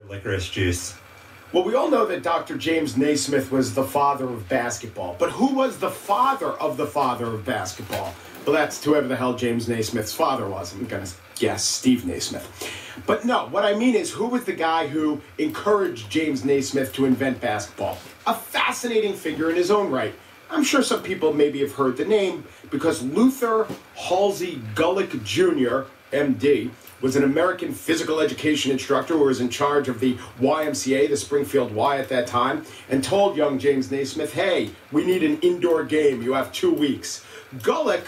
licorice juice. Well, we all know that Dr. James Naismith was the father of basketball. But who was the father of basketball? Well, that's whoever the hell James Naismith's father was. I'm going to guess Steve Naismith. But no, what I mean is, who was the guy who encouraged James Naismith to invent basketball? A fascinating figure in his own right. I'm sure some people maybe have heard the name because Luther Halsey Gulick Jr., MD, was an American physical education instructor who was in charge of the YMCA, the Springfield Y at that time, and told young James Naismith, hey, we need an indoor game. You have 2 weeks. Gulick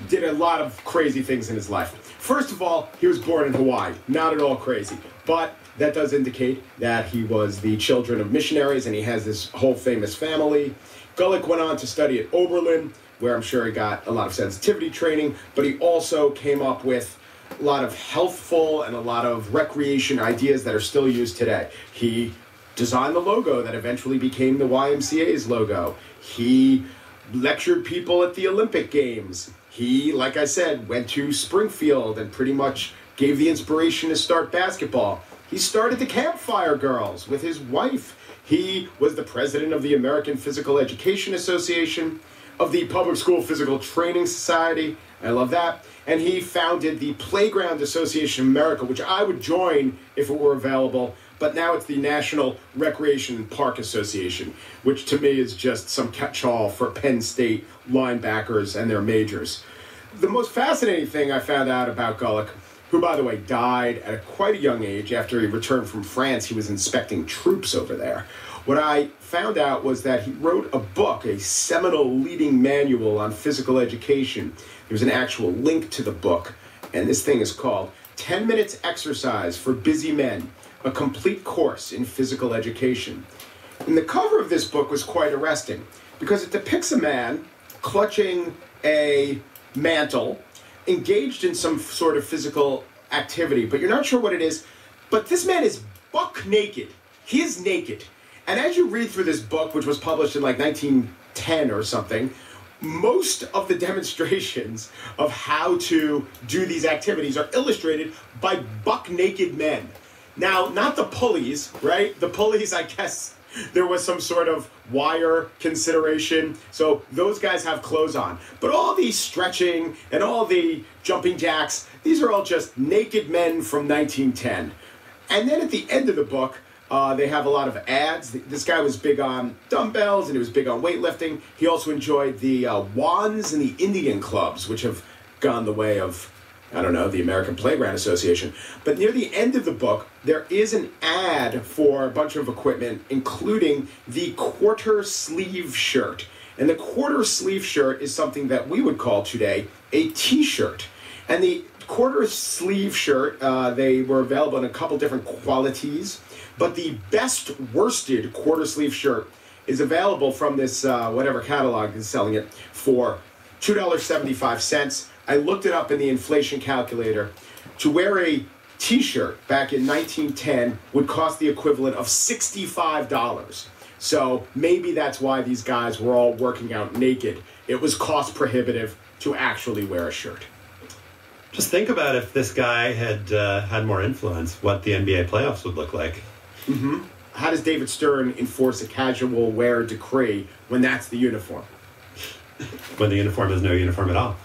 did a lot of crazy things in his life. First of all, he was born in Hawaii. Not at all crazy. But that does indicate that he was the children of missionaries and he has this whole famous family. Gulick went on to study at Oberlin, where I'm sure he got a lot of sensitivity training, but he also came up with a lot of healthful and a lot of recreation ideas that are still used today. He designed the logo that eventually became the YMCA's logo. He lectured people at the Olympic Games. He, like I said, went to Springfield and pretty much gave the inspiration to start basketball. He started the Campfire Girls with his wife. He was the president of the American Physical Education Association, of the Public School Physical Training Society. I love that. And he founded the Playground Association of America, which I would join if it were available. But now it's the National Recreation and Park Association, which to me is just some catch-all for Penn State linebackers and their majors. The most fascinating thing I found out about Gulick, who, by the way, died at quite a young age after he returned from France. He was inspecting troops over there. What I found out was that he wrote a book, a seminal leading manual on physical education. There's an actual link to the book, and this thing is called 10 Minutes Exercise for Busy Men, a complete course in physical education. And the cover of this book was quite arresting because it depicts a man clutching a mantle, engaged in some sort of physical activity, but you're not sure what it is. But this man is buck naked. He is naked. And as you read through this book, which was published in like 1910 or something, most of the demonstrations of how to do these activities are illustrated by buck naked men. Now, not the pulleys, right? The pulleys, I guess, there was some sort of wire consideration, so those guys have clothes on. But all the stretching and all the jumping jacks, these are all just naked men from 1910. And then at the end of the book, they have a lot of ads. This guy was big on dumbbells and he was big on weightlifting. He also enjoyed the wands and the Indian clubs, which have gone the way of, I don't know, the American Playground Association. But near the end of the book, there is an ad for a bunch of equipment, including the quarter sleeve shirt. And the quarter sleeve shirt is something that we would call today a t-shirt. And the quarter sleeve shirt, they were available in a couple different qualities, but the best worsted quarter sleeve shirt is available from this, whatever catalog is selling it, for $2.75. I looked it up in the inflation calculator. To wear a t-shirt back in 1910 would cost the equivalent of $65. So maybe that's why these guys were all working out naked. It was cost prohibitive to actually wear a shirt. Just think about if this guy had had more influence, what the NBA playoffs would look like. Mm-hmm. How does David Stern enforce a casual wear decree when that's the uniform? When the uniform is no uniform at all.